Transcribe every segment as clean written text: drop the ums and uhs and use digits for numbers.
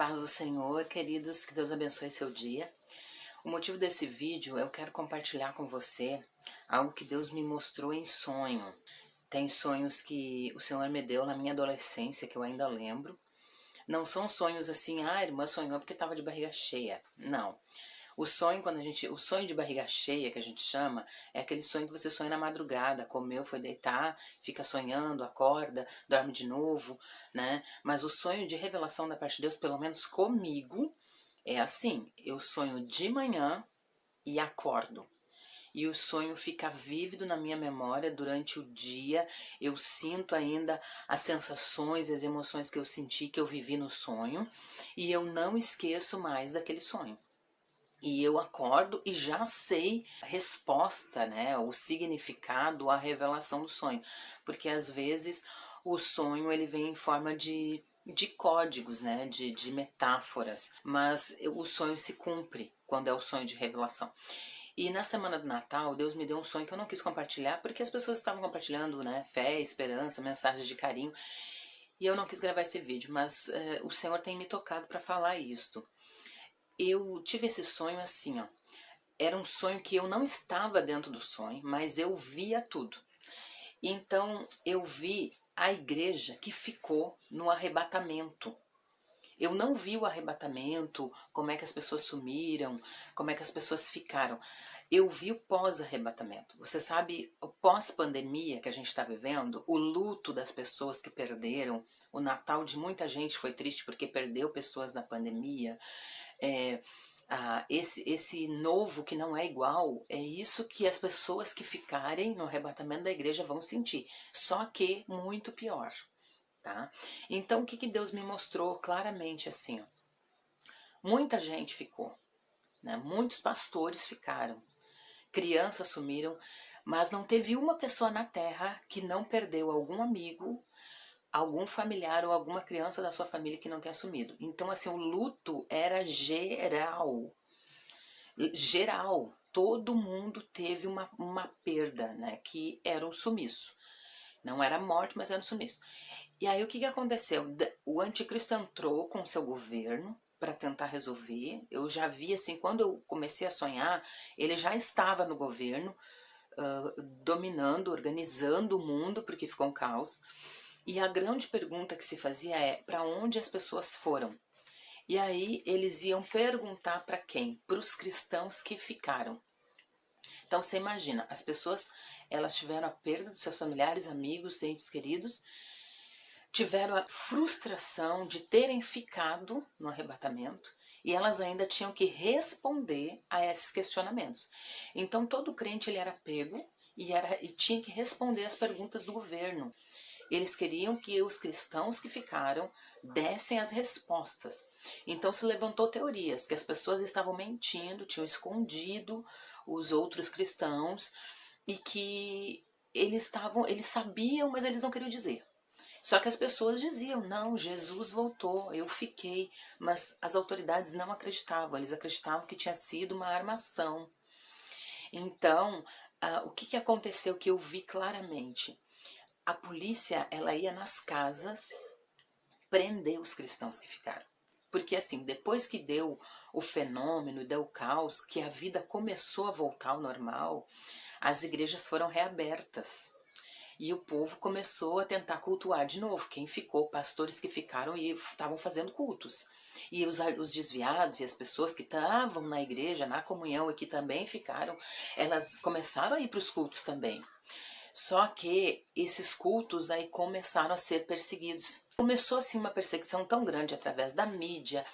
Paz do Senhor, queridos, que Deus abençoe seu dia. O motivo desse vídeo, eu quero compartilhar com você algo que Deus me mostrou em sonho. Tem sonhos que o Senhor me deu na minha adolescência, que eu ainda lembro. Não são sonhos assim, a irmã sonhou porque estava de barriga cheia. Não. O sonho, o sonho de barriga cheia, que a gente chama, é aquele sonho que você sonha na madrugada, comeu, foi deitar, fica sonhando, acorda, dorme de novo, né? Mas o sonho de revelação da parte de Deus, pelo menos comigo, é assim, eu sonho de manhã e acordo. E o sonho fica vívido na minha memória durante o dia. Eu sinto ainda as sensações, as emoções que eu senti, que eu vivi no sonho. E eu não esqueço mais daquele sonho. E eu acordo e já sei a resposta, né, o significado, a revelação do sonho. Porque às vezes o sonho ele vem em forma de códigos, né, de metáforas. Mas o sonho se cumpre quando é o sonho de revelação. E na semana do Natal, Deus me deu um sonho que eu não quis compartilhar, porque as pessoas estavam compartilhando, né, fé, esperança, mensagens de carinho. E eu não quis gravar esse vídeo, mas o Senhor tem me tocado para falar isto. Eu tive esse sonho assim, ó. Era um sonho que eu não estava dentro do sonho, mas eu via tudo. Então eu vi a igreja que ficou no arrebatamento. Eu não vi o arrebatamento, como é que as pessoas sumiram, como é que as pessoas ficaram. Eu vi o pós-arrebatamento. Você sabe, o pós-pandemia que a gente está vivendo, o luto das pessoas que perderam, o Natal de muita gente foi triste porque perdeu pessoas na pandemia. Esse novo que não é igual, é isso que as pessoas que ficarem no arrebatamento da igreja vão sentir, só que muito pior, tá? Então o que Deus me mostrou claramente assim, ó, muita gente ficou, né? Muitos pastores ficaram, crianças sumiram, mas não teve uma pessoa na terra que não perdeu algum amigo, algum familiar ou alguma criança da sua família que não tenha sumido. Então, assim, o luto era geral. Geral. Todo mundo teve uma perda, né? Que era um sumiço. Não era morte, mas era um sumiço. E aí, o que aconteceu? O anticristo entrou com o seu governo para tentar resolver. Eu já vi, assim, quando eu comecei a sonhar, ele já estava no governo, dominando, organizando o mundo, porque ficou um caos. E a grande pergunta que se fazia é, para onde as pessoas foram? E aí eles iam perguntar para quem? Para os cristãos que ficaram. Então você imagina, as pessoas, elas tiveram a perda dos seus familiares, amigos, entes queridos, tiveram a frustração de terem ficado no arrebatamento e elas ainda tinham que responder a esses questionamentos. Então todo crente ele era pego e tinha que responder as perguntas do governo. Eles queriam que os cristãos que ficaram dessem as respostas. Então se levantou teorias que as pessoas estavam mentindo, tinham escondido os outros cristãos e que eles sabiam, mas eles não queriam dizer. Só que as pessoas diziam, não, Jesus voltou, eu fiquei, mas as autoridades não acreditavam, eles acreditavam que tinha sido uma armação. Então, o que aconteceu que eu vi claramente? A polícia, ela ia nas casas prender os cristãos que ficaram. Porque assim, depois que deu o fenômeno, deu o caos, que a vida começou a voltar ao normal, as igrejas foram reabertas. E o povo começou a tentar cultuar de novo. Quem ficou, pastores que ficaram e estavam fazendo cultos. E os desviados e as pessoas que estavam na igreja, na comunhão e que também ficaram, elas começaram a ir para os cultos também. Só que esses cultos aí começaram a ser perseguidos. Começou assim uma perseguição tão grande através da mídia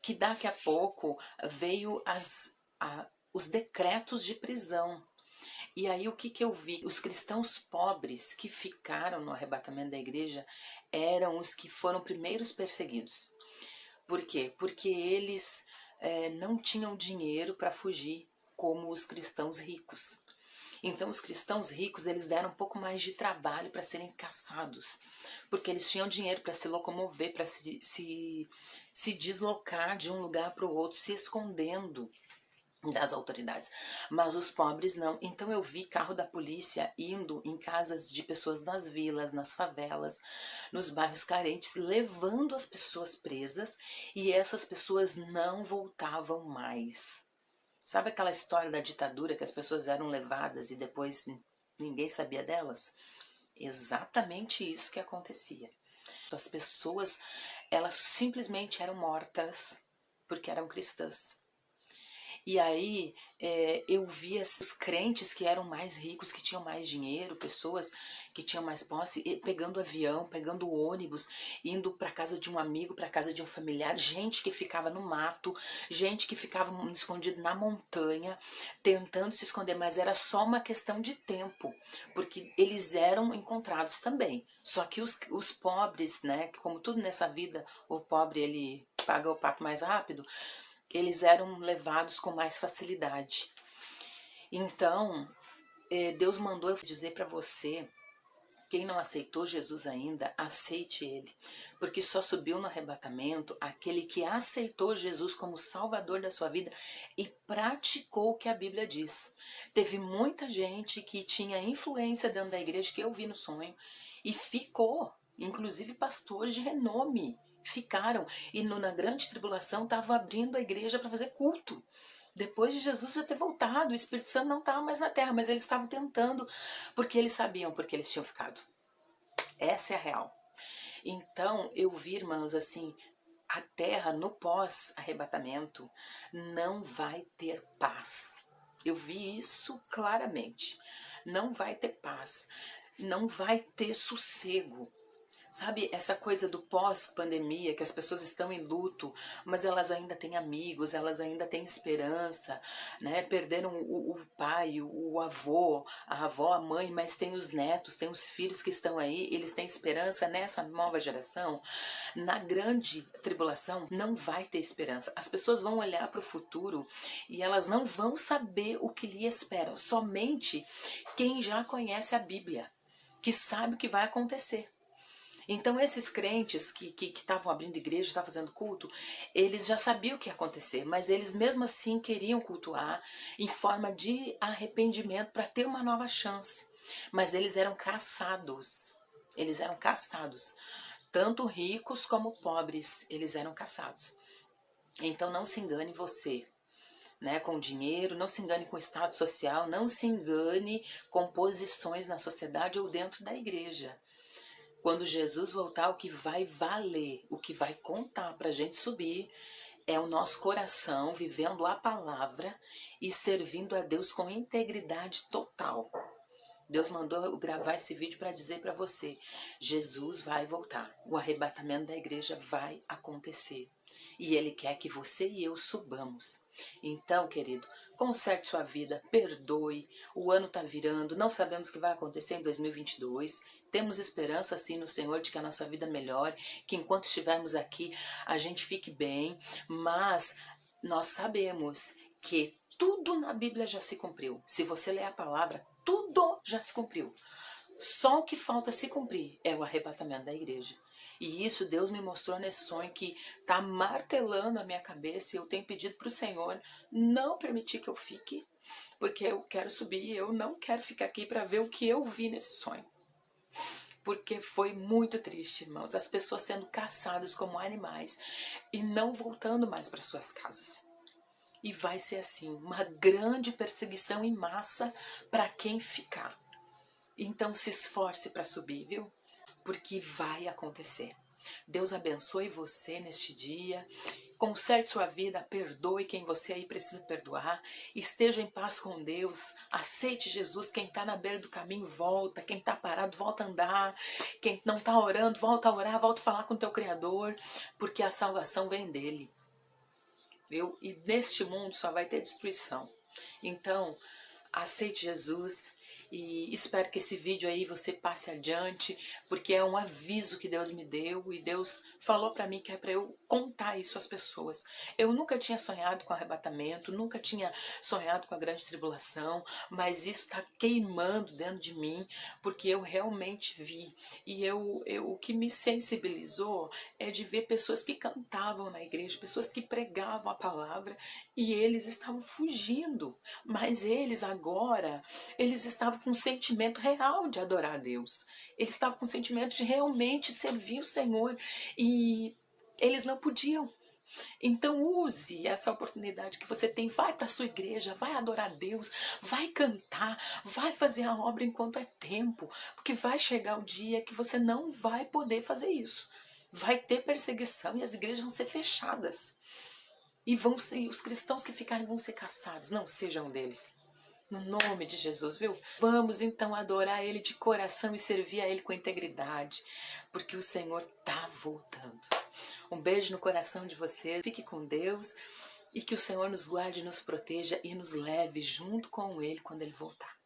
que daqui a pouco veio os decretos de prisão. E aí o que eu vi? Os cristãos pobres que ficaram no arrebatamento da igreja eram os que foram primeiros perseguidos. Por quê? Porque eles não tinham dinheiro para fugir como os cristãos ricos. Então os cristãos ricos, eles deram um pouco mais de trabalho para serem caçados, porque eles tinham dinheiro para se locomover, para se deslocar de um lugar para o outro, se escondendo. das autoridades, mas os pobres não. Então eu vi carro da polícia indo em casas de pessoas nas vilas, nas favelas, nos bairros carentes, levando as pessoas presas, e essas pessoas não voltavam mais. Sabe aquela história da ditadura que as pessoas eram levadas e depois ninguém sabia delas? Exatamente isso que acontecia. As pessoas, elas simplesmente eram mortas porque eram cristãs. E aí eu via os crentes que eram mais ricos, que tinham mais dinheiro, pessoas que tinham mais posse, pegando avião, pegando ônibus, indo para casa de um amigo, para casa de um familiar, gente que ficava no mato, gente que ficava escondida na montanha, tentando se esconder, mas era só uma questão de tempo, porque eles eram encontrados também. Só que os pobres, né, como tudo nessa vida, o pobre ele paga o pato mais rápido, eles eram levados com mais facilidade. Então, Deus mandou eu dizer para você, quem não aceitou Jesus ainda, aceite Ele, porque só subiu no arrebatamento aquele que aceitou Jesus como Salvador da sua vida e praticou o que a Bíblia diz. Teve muita gente que tinha influência dentro da igreja, que eu vi no sonho, e ficou, inclusive pastores de renome, ficaram, e na grande tribulação estavam abrindo a igreja para fazer culto. Depois de Jesus já ter voltado, o Espírito Santo não estava mais na terra, mas eles estavam tentando, porque eles sabiam porque eles tinham ficado. Essa é a real. Então, eu vi, irmãos, assim, a terra no pós-arrebatamento não vai ter paz. Eu vi isso claramente. Não vai ter paz, não vai ter sossego. Sabe, essa coisa do pós-pandemia, que as pessoas estão em luto, mas elas ainda têm amigos, elas ainda têm esperança, né? Perderam o pai, o avô, a avó, a mãe, mas tem os netos, tem os filhos que estão aí, eles têm esperança nessa nova geração. Na grande tribulação, não vai ter esperança. As pessoas vão olhar para o futuro e elas não vão saber o que lhe espera. Somente quem já conhece a Bíblia, que sabe o que vai acontecer. Então esses crentes que estavam abrindo igreja, estavam fazendo culto, eles já sabiam o que ia acontecer, mas eles mesmo assim queriam cultuar em forma de arrependimento para ter uma nova chance. Mas eles eram caçados, tanto ricos como pobres, eles eram caçados. Então não se engane você, né, com dinheiro, não se engane com estado social, não se engane com posições na sociedade ou dentro da igreja. Quando Jesus voltar, o que vai valer, o que vai contar para a gente subir, é o nosso coração vivendo a palavra e servindo a Deus com integridade total. Deus mandou eu gravar esse vídeo para dizer para você, Jesus vai voltar, o arrebatamento da igreja vai acontecer. E Ele quer que você e eu subamos. Então, querido, conserte sua vida, perdoe, o ano está virando, não sabemos o que vai acontecer em 2022, temos esperança sim no Senhor de que a nossa vida melhore, que enquanto estivermos aqui a gente fique bem, mas nós sabemos que tudo na Bíblia já se cumpriu. Se você ler a palavra, tudo já se cumpriu. Só o que falta se cumprir é o arrebatamento da igreja. E isso Deus me mostrou nesse sonho que está martelando a minha cabeça e eu tenho pedido para o Senhor não permitir que eu fique, porque eu quero subir e eu não quero ficar aqui para ver o que eu vi nesse sonho. Porque foi muito triste, irmãos, as pessoas sendo caçadas como animais e não voltando mais para suas casas. E vai ser assim, uma grande perseguição em massa para quem ficar. Então se esforce para subir, viu? Porque vai acontecer. Deus abençoe você neste dia. Conserte sua vida, perdoe quem você aí precisa perdoar. Esteja em paz com Deus. Aceite Jesus. Quem está na beira do caminho, volta. Quem está parado, volta a andar. Quem não está orando, volta a orar. Volta a falar com o teu Criador. Porque a salvação vem dele. Viu? E neste mundo só vai ter destruição. Então, aceite Jesus e espero que esse vídeo aí você passe adiante, porque é um aviso que Deus me deu e Deus falou para mim que é para eu contar isso às pessoas. Eu nunca tinha sonhado com arrebatamento, nunca tinha sonhado com a grande tribulação, mas isso está queimando dentro de mim, porque eu realmente vi. E o que me sensibilizou é de ver pessoas que cantavam na igreja, pessoas que pregavam a palavra e eles estavam fugindo. Mas eles agora, eles estavam com um sentimento real de adorar a Deus. Eles estavam com um sentimento de realmente servir o Senhor e eles não podiam. Então use essa oportunidade que você tem, vai para a sua igreja, vai adorar a Deus, vai cantar, vai fazer a obra enquanto é tempo, porque vai chegar o dia que você não vai poder fazer isso. Vai ter perseguição e as igrejas vão ser fechadas. E os cristãos que ficarem vão ser caçados, não sejam deles. No nome de Jesus, viu? Vamos então adorar Ele de coração e servir a Ele com integridade, porque o Senhor tá voltando. Um beijo no coração de vocês, fique com Deus e que o Senhor nos guarde, nos proteja e nos leve junto com Ele quando Ele voltar.